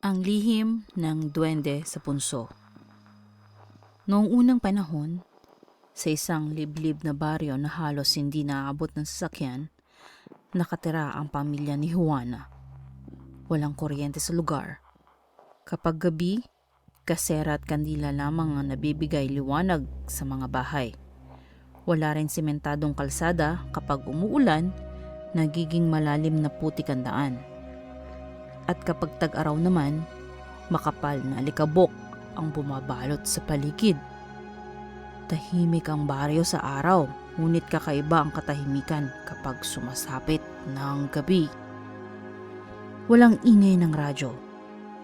Ang lihim ng duwende sa punso. Noong unang panahon, sa isang liblib na baryo na halos hindi naaabot ng sasakyan, nakatira ang pamilya ni Juana. Walang kuryente sa lugar. Kapag gabi, kasera at kandila lamang ang nabibigay liwanag sa mga bahay. Wala rin sementadong kalsada. Kapag umuulan, nagiging malalim na putik ang daan. At kapag tag-araw naman, makapal na alikabok ang bumabalot sa paligid. Tahimik ang baryo sa araw, ngunit kakaiba ang katahimikan kapag sumasapit ng gabi. Walang ingay ng radyo,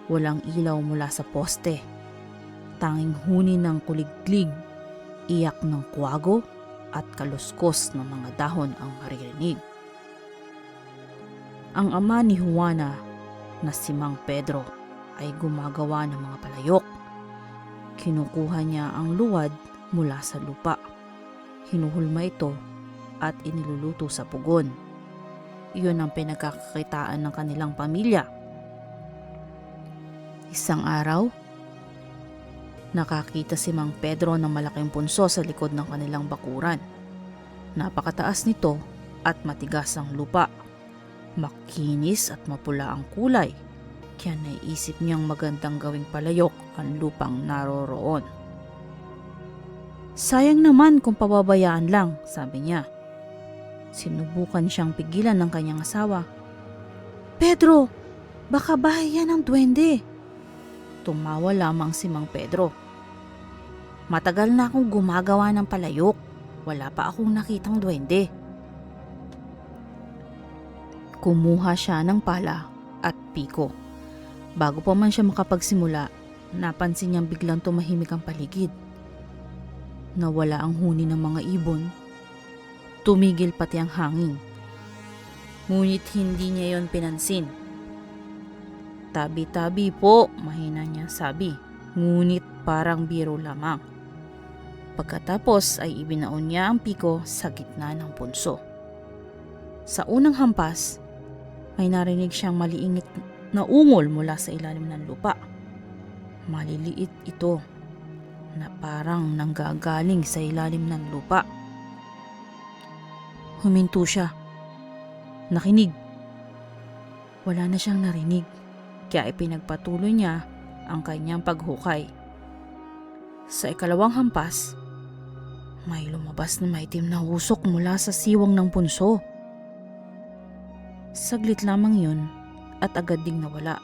walang ilaw mula sa poste. Tanging huni ng kuliglig, iyak ng kwago at kaluskos ng mga dahon ang maririnig. Ang ama ni Juana na si Mang Pedro ay gumagawa ng mga palayok. Kinukuha niya ang luwad mula sa lupa. Hinuhulma ito at iniluluto sa pugon. Iyon ang pinagkakakitaan ng kanilang pamilya. Isang araw, nakakita si Mang Pedro ng malaking punso sa likod ng kanilang bakuran. Napakataas nito at matigas ang lupa. Makinis at mapula ang kulay, kaya naisip niyang magandang gawing palayok ang lupang naroroon. Sayang naman kung pababayaan lang, sabi niya. Sinubukan siyang pigilan ng kanyang asawa. Pedro, baka bahay yan ng duwende. Tumawa lamang si Mang Pedro. Matagal na akong gumagawa ng palayok, wala pa akong nakitang duwende. Kumuha siya ng pala at piko. Bago pa man siya makapagsimula, napansin niyang biglang tumahimik ang paligid. Nawala ang huni ng mga ibon. Tumigil pati ang hangin. Ngunit hindi niya yon pinansin. Tabi-tabi po, mahina niya sabi. Ngunit parang biro lamang. Pagkatapos ay ibinaon niya ang piko sa gitna ng punso. Sa unang hampas, may narinig siyang maliingit na ungol mula sa ilalim ng lupa. Maliliit ito na parang nanggagaling sa ilalim ng lupa. Huminto siya. Nakinig. Wala na siyang narinig, kaya ipinagpatuloy niya ang kanyang paghukay. Sa ikalawang hampas, may lumabas na maitim na usok mula sa siwang ng punso. Saglit lamang yun at agad ding nawala.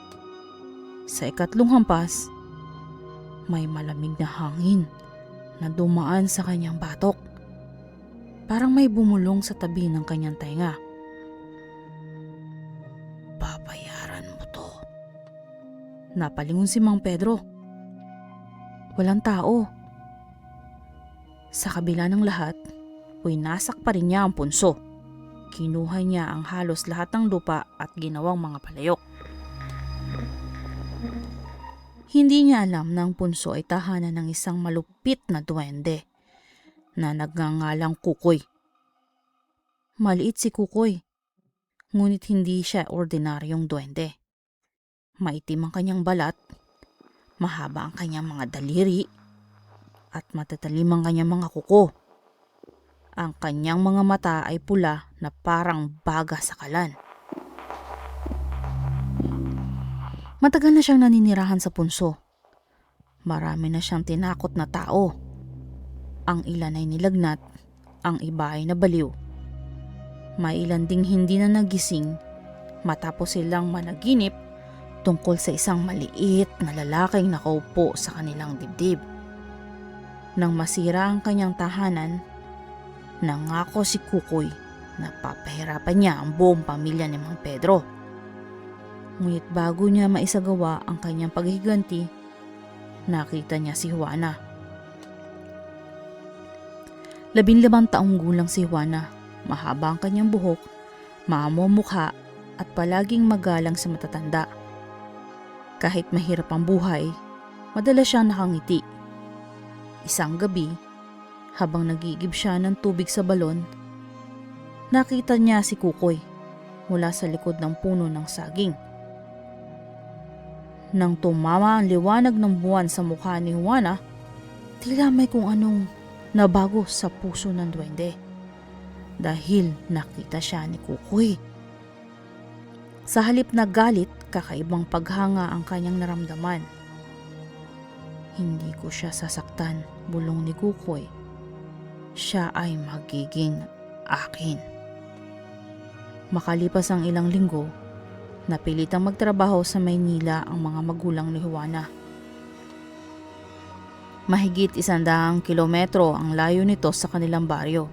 Sa ikatlong hampas, may malamig na hangin na dumaan sa kanyang batok. Parang may bumulong sa tabi ng kanyang tainga. Babayaran mo to. Napalingon si Mang Pedro. Walang tao. Sa kabila ng lahat, winasak pa rin niya ang punso. Kinuha niya ang halos lahat ng lupa at ginawang mga palayok. Hindi niya alam na ang punso ay tahanan ng isang malupit na duwende na nagngangalang Kukoy. Maliit si Kukoy, ngunit hindi siya ordinaryong duwende. Maitim ang kanyang balat, mahaba ang kanyang mga daliri, at matatalim ang kanyang mga kuko. Ang kanyang mga mata ay pula na parang baga sa kalan. Matagal na siyang naninirahan sa punso. Marami na siyang tinakot na tao. Ang ilan ay nilagnat, ang iba ay nabaliw. May ilan ding hindi na nagising matapos silang managinip tungkol sa isang maliit na lalaking nakaupo sa kanilang dibdib. Nang masira ang kanyang tahanan, nangako si Kukoy na papahirapan niya ang buong pamilya ni Mang Pedro. Ngunit bago niya maisagawa ang kanyang paghiganti, nakita niya si Juana. 15 taong gulang si Juana, mahaba ang kanyang buhok, maamo mukha at palaging magalang sa matatanda. Kahit mahirap ang buhay, madalas siyang nakangiti. Isang gabi, habang nagigib siya ng tubig sa balon, nakita niya si Kukoy mula sa likod ng puno ng saging. Nang tumama ang liwanag ng buwan sa mukha ni Juana, tila may kung anong nabago sa puso ng duwende. Dahil nakita siya ni Kukoy. Sa halip na galit, kakaibang paghanga ang kanyang naramdaman. Hindi ko siya sasaktan, bulong ni Kukoy. Siya ay magiging akin. Makalipas ang ilang linggo, napilitang magtrabaho sa Maynila ang mga magulang ni Juana. Mahigit 100 kilometro ang layo nito sa kanilang baryo.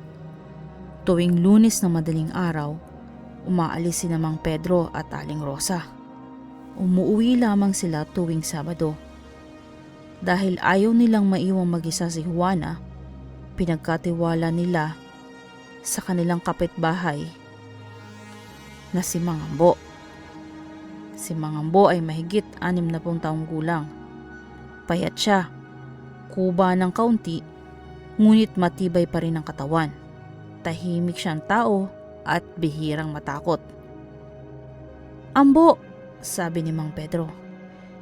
Tuwing Lunes na madaling araw, umaalis sina Mang Pedro at Aling Rosa. Umuwi lamang sila tuwing Sabado. Dahil ayaw nilang maiwang mag-isa si Juana, pinagkatiwala nila sa kanilang kapitbahay na si Mang Ambo. Si Mang Ambo ay mahigit 60 taong gulang. Payat siya, kuba ng kaunti, ngunit matibay pa rin ang katawan. Tahimik siyang tao at bihirang matakot. "Ambo," sabi ni Mang Pedro,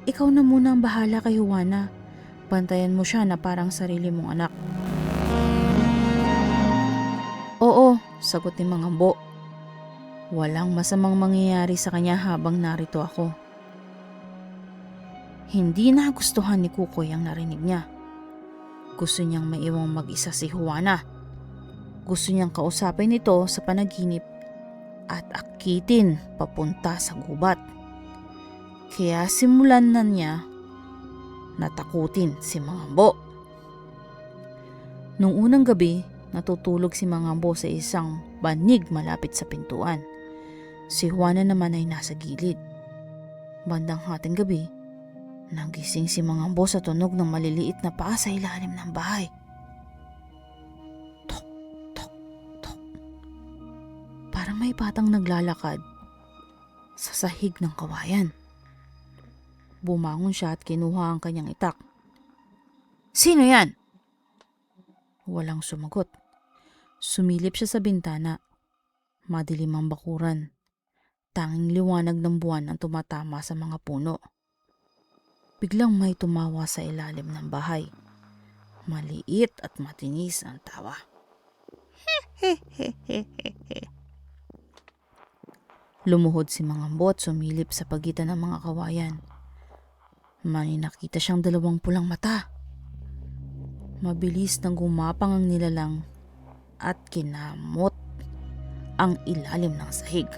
"ikaw na muna ang bahala kay Juana. Bantayan mo siya na parang sarili mong anak." "Oo," sagot ni Mang Ambo. "Walang masamang mangyayari sa kanya habang narito ako." Hindi nagustuhan ni Kukoy ang narinig niya. Gusto niyang maiwang mag-isa si Juana. Gusto niyang kausapin ito sa panaginip at akitin papunta sa gubat. Kaya simulan na niya natakutin si Mang Ambo. Nung unang gabi, natutulog si Mang Ambo sa isang banig malapit sa pintuan. Si Juana naman ay nasa gilid. Bandang hating gabi, nagising si Mang Ambo sa tunog ng maliliit na paa sa ilalim ng bahay. Tok, tok, tok. Parang may batang naglalakad sa sahig ng kawayan. Bumangon siya at kinuha ang kanyang itak. "Sino yan?" Walang sumagot. Sumilip siya sa bintana. Madilim ang bakuran. Tanging liwanag ng buwan ang tumatama sa mga puno. Biglang may tumawa sa ilalim ng bahay. Maliit at matinis ang tawa. Lumuhod si Mang Ambo at sumilip sa pagitan ng mga kawayan. May nakita siyang 2 pulang mata. Mabilis nang gumapang ang nilalang at kinamot ang ilalim ng sahig.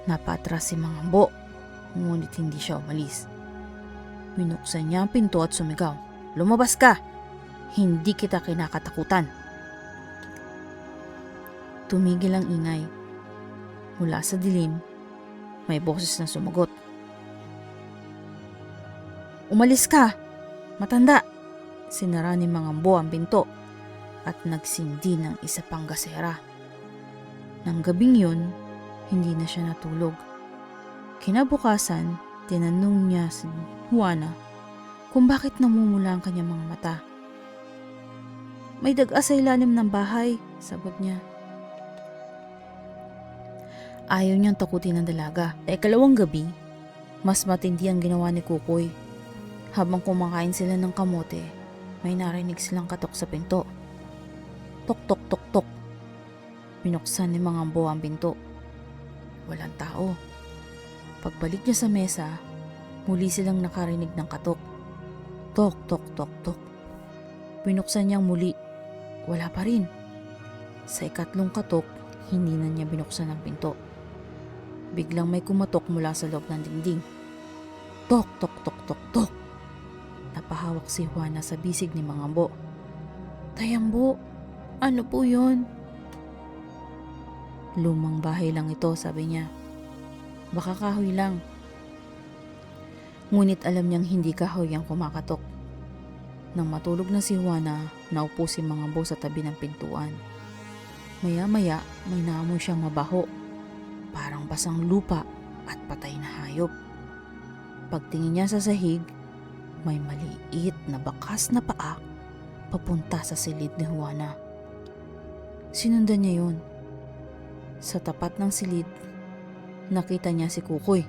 Napatras si Mang Ambo, ngunit hindi siya umalis. Binuksan niya ang pinto at sumigaw, "Lumabas ka! Hindi kita kinakatakutan." Tumigil ang ingay. Mula sa dilim, may boses na sumagot, "Umalis ka! Matanda!" Sinara ni Mang Ambo ang pinto at nagsindi ng isa pang gasera. Nang gabing yun, hindi na siya natulog. Kinabukasan, tinanong niya si Juana kung bakit namumula ang kanyang mga mata. "May daga sa ilalim ng bahay," sagot niya. Ayaw niyang takutin ng dalaga. Ikalawang gabi, mas matindi ang ginawa ni Kukoy. Habang kumakain sila ng kamote, may narinig silang katok sa pinto. Tok tok tok tok. Binuksan ni Mang Ambo ang pinto. Walang tao. Pagbalik niya sa mesa, muli silang nakarinig ng katok. Tok tok tok tok. Binuksan niyang muli. Wala pa rin. Sa ikatlong katok, hindi na niya binuksan ang pinto. Biglang may kumatok mula sa loob ng dingding. Tok tok tok tok tok. Napahawak si Juana sa bisig ni Mang Ambo. "Tay Ambo, ano po yun?" "Lumang bahay lang ito," sabi niya. "Baka kahoy lang." Ngunit alam niyang hindi kahoy ang kumakatok. Nang matulog na si Juana, naupo si Mang Ambo sa tabi ng pintuan. Maya-maya, may naamoy siyang mabaho. Parang basang lupa at patay na hayop. Pagtingin niya sa sahig, may maliit na bakas na paa papunta sa silid ni Juana. Sinundan niya yun. Sa tapat ng silid, Nakita niya si Kukoy.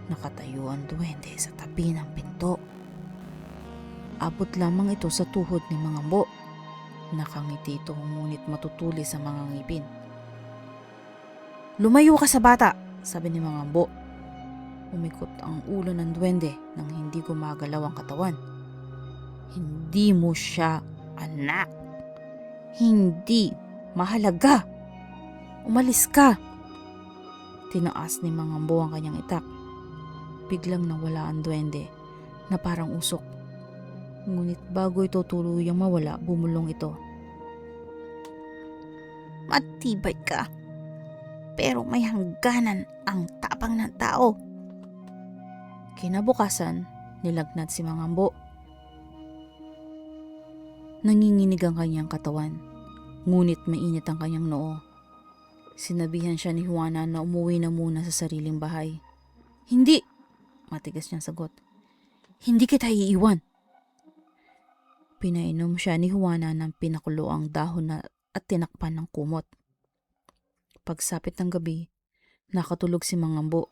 Nakatayo ang duwende sa tabi ng pinto. Abot lamang ito sa tuhod ni Mangambo. Nakangiti ito ngunit matutuli sa mga ngipin. "Lumayo ka sa bata," sabi ni Mangambo. Umikot ang ulo ng duwende nang hindi gumagalaw ang katawan. "Hindi mo siya anak. Hindi mahalaga. Umalis ka." Tinaas ni Mangambo ang kanyang itak. Biglang nawala ang duwende na parang usok. Ngunit bago ito tuluyang mawala, bumulong ito. "Matibay ka, pero may hangganan ang tapang ng tao." Kinabukasan, nilagnat si Mangambo. Nanginginig ang kanyang katawan, ngunit mainit ang kanyang noo. Sinabihan siya ni Juana na umuwi na muna sa sariling bahay. "Hindi!" Matigas niyang sagot. "Hindi kita iiwan." Pinainom siya ni Juana ng pinakulo ang dahon at tinakpan ng kumot. Pagsapit ng gabi, nakatulog si Mangambo.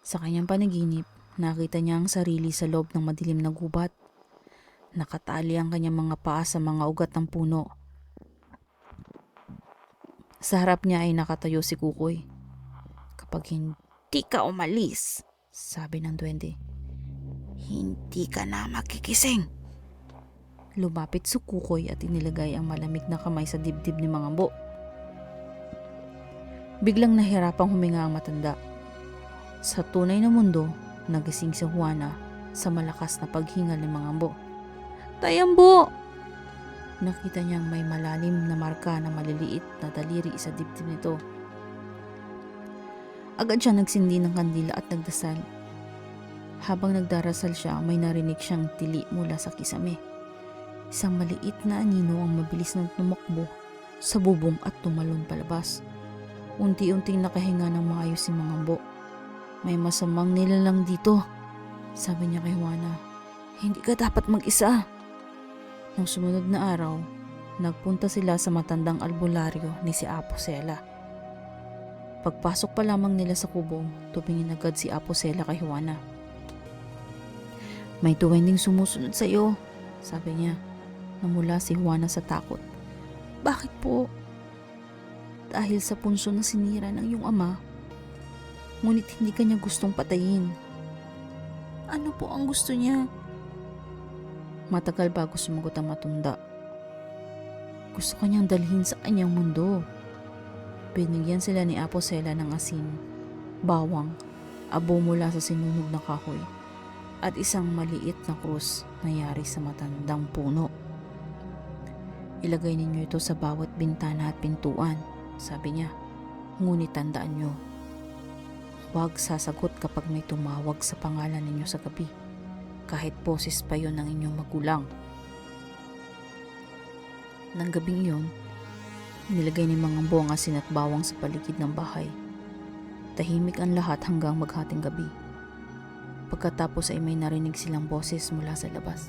Sa kanyang panaginip, nakita niya ang sarili sa loob ng madilim na gubat. Nakatali ang kanyang mga paa sa mga ugat ng puno. Sa harap niya ay nakatayo si Kukoy. "Kapag hindi ka umalis," sabi ng duwende, "hindi ka na makikising." Lumapit si Kukoy at inilagay ang malamig na kamay sa dibdib ni Mangambo. Biglang nahirapang huminga ang matanda. Sa tunay na mundo, nagising si Juana sa malakas na paghinga ni Mangambo. "Tayambo!" Nakita niyang may malalim na marka na maliliit na daliri sa dibdib nito. Agad siya nagsindi ng kandila at nagdasal. Habang nagdarasal siya, may narinig siyang tili mula sa kisame. Isang maliit na anino ang mabilis na tumakbo sa bubong at tumalon palabas. Unti-unting nakahinga ng maayos si Mangambo. "May masamang nilalang dito," sabi niya kay Juana. "Hindi ka dapat mag-isa." Nang sumunod na araw, nagpunta sila sa matandang albularyo ni si Apo Sela. Pagpasok pa lamang nila sa kubo, tumingin agad si Apo Sela kay Juana. "May duwending sumusunod sa iyo," sabi niya. Namula si Juana sa takot. "Bakit po?" "Dahil sa punso na sinira ng iyong ama, ngunit hindi kanya gustong patayin." "Ano po ang gusto niya?" Matagal bago sumagot ang matanda. "Gusto kanyang dalhin sa kanyang mundo." Binigyan sila ni Apo Sela ng asin, bawang, abo mula sa sinunog na kahoy, at isang maliit na krus na yari sa matandang puno. "Ilagay ninyo ito sa bawat bintana at pintuan," sabi niya. "Ngunit tandaan nyo, huwag sasagot kapag may tumawag sa pangalan ninyo sa gabi, kahit boses pa yon ng inyong magulang." Nang gabing iyon, nilagay ni Mangambo ang asin at bawang sa paligid ng bahay. Tahimik ang lahat hanggang maghating gabi. Pagkatapos ay may narinig silang boses mula sa labas.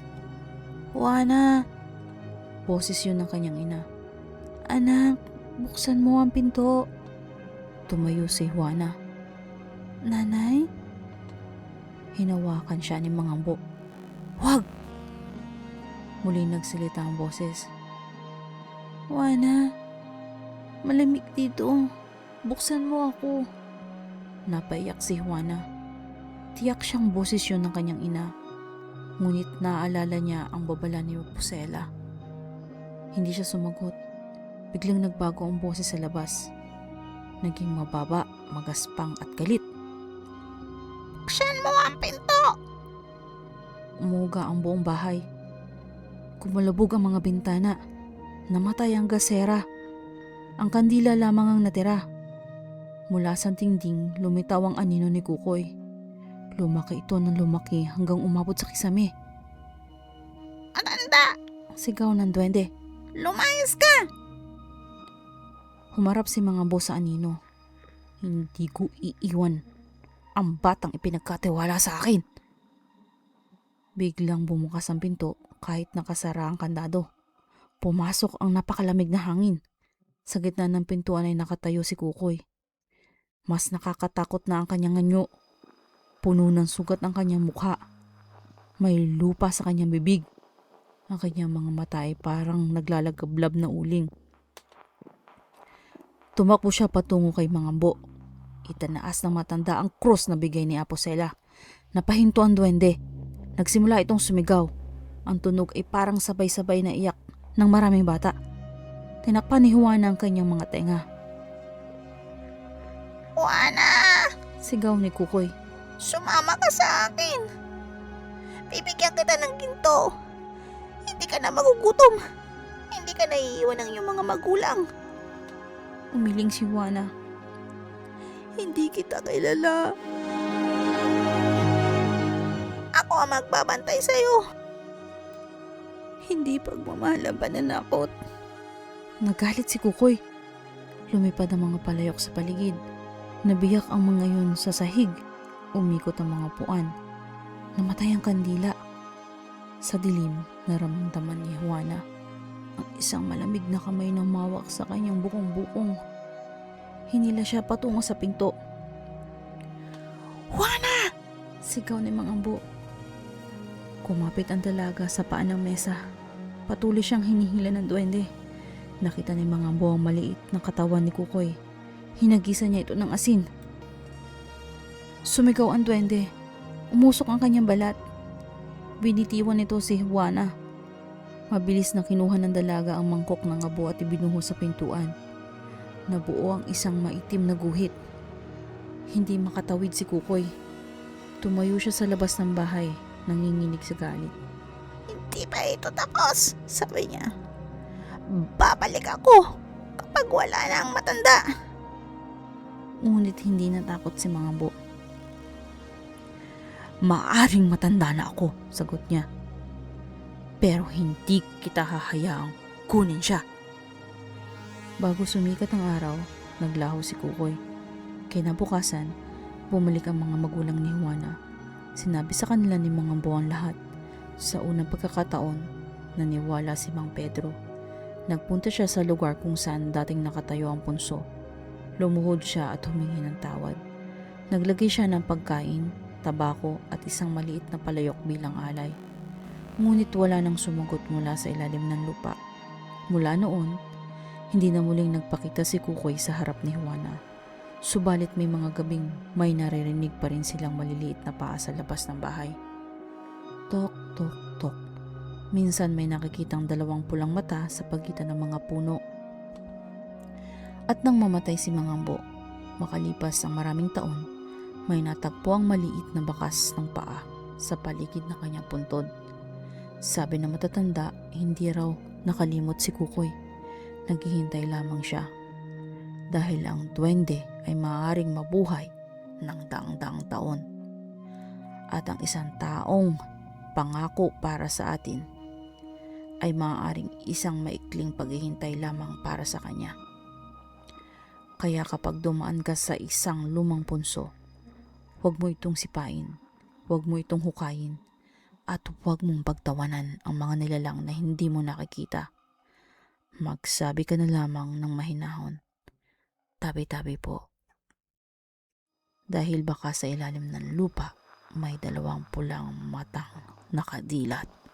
"Juana!" Boses yun ng kanyang ina. "Anak, buksan mo ang pinto." Tumayo si Juana. "Nanay?" Hinawakan siya ni Mangambo. "Huwag!" Muli nagsalita ang boses. "Juana, malamig dito. Buksan mo ako." Napaiyak si Juana. Tiyak siyang boses yun ng kanyang ina. Ngunit naaalala niya ang babala ni Pusela. Hindi siya sumagot. Biglang nagbago ang boses sa labas. Naging mababa, magaspang at galit. "Buksan mo ang pinto!" Umuga ang buong bahay. Kumalabog ang mga bintana. Namatay ang gasera. Ang kandila lamang ang natira. Mula sa dingding, lumitaw ang anino ni Kukoy. Lumaki ito ng lumaki hanggang umabot sa kisame. "Matanda!" sigaw ng duwende. "Lumayas ka!" Humarap si Mangambo sa anino. "Hindi ko iiwan ang batang ipinagkatiwala sa akin." Biglang bumukas ang pinto kahit nakasara ang kandado. Pumasok ang napakalamig na hangin. Sa gitna ng pintuan ay nakatayo si Kukoy. Mas nakakatakot na ang kanyang anyo. Puno ng sugat ang kanyang mukha. May lupa sa kanyang bibig. Ang kanyang mga mata ay parang naglalagablab na uling. Tumakbo siya patungo kay Mangambo. Itanaas ng matanda ang krus na bigay ni Apo Sela. Napahinto ang duwende. Nagsimula itong sumigaw. Ang tunog ay parang sabay-sabay na iyak ng maraming bata. Tinakpan ni Juana ang kanyang mga tenga. Juana, Sigaw ni Kukoy. sumama ka sa akin. Bibigyan kita ng ginto. Hindi ka na magugutom. Hindi ka na iiwan ng iyong mga magulang. Umiling si Juana. Hindi kita kilala. Ako ang magbabantay sa'yo. Hindi pagmamahal ang pananakot. Nagalit si Kukoy. Lumipad ang mga palayok sa paligid. Nabiyak ang mga yun sa sahig. Umikot ang mga puan. Namatay ang kandila. Sa dilim, naramdaman ni Juana ang isang malamig na kamay na mawak sa kanyang bukong-bukong. Hinila siya patungo sa pinto. Juana! Sigaw ni Mang Ambo. Kumapit ang dalaga sa paan ng mesa. Patuloy siyang hinihila ng duwende. Nakita ni Mang Ambo ang maliit na katawan ni Kukoy. Hinagisa niya ito ng asin. Sumigaw ang duwende. Umusok ang kanyang balat. Binitiwan nito si Juana. Mabilis na kinuha ng dalaga ang mangkok ng abo at ibinuhos sa pintuan. Nabuo ang isang maitim na guhit. Hindi makatawid si Kukoy. Tumayo siya sa labas ng bahay, nanginginig sa galit. Hindi pa ito tapos, sabi niya. Babalik ako kapag wala na ang matanda. Ngunit hindi natakot si Mangambo. Maaring matanda na ako, sagot niya. Pero hindi kita hahayaang kunin siya. Bago sumikat ang araw, naglaho si Kukoy. Kinabukasan, bumalik ang mga magulang ni Juana. Sinabi sa kanila ni Mangambo ang lahat. Sa unang pagkakataon, naniwala si Mang Pedro. Nagpunta siya sa lugar kung saan dating nakatayo ang punso. Lumuhod siya at humingi ng tawad. Naglagay siya ng pagkain, tabako at isang maliit na palayok bilang alay. Ngunit wala nang sumagot mula sa ilalim ng lupa. Mula noon, hindi na muling nagpakita si Kukoy sa harap ni Juana. Subalit may mga gabing may naririnig pa rin silang maliliit na paa sa labas ng bahay. Tok, tok, tok. Minsan may nakikitang dalawang pulang mata sa pagitan ng mga puno. At nang mamatay si Mangambo, makalipas ang maraming taon, may natagpo ang maliit na bakas ng paa sa paligid ng kanyang puntod. Sabi ng matatanda, hindi raw nakalimot si Kukoy. Naghihintay lamang siya. Dahil ang duwende ay maaaring mabuhay ng daang-daang taon. At ang isang taong pangako para sa atin ay maaaring isang maikling paghihintay lamang para sa kanya. Kaya kapag dumaan ka sa isang lumang punso, huwag mo itong sipain, huwag mo itong hukayin, at huwag mong pagtawanan ang mga nilalang na hindi mo nakikita. Magsabi ka na lamang ng mahinahon, tabi-tabi po. Dahil baka sa ilalim ng lupa may dalawang pulang matang nakadilat.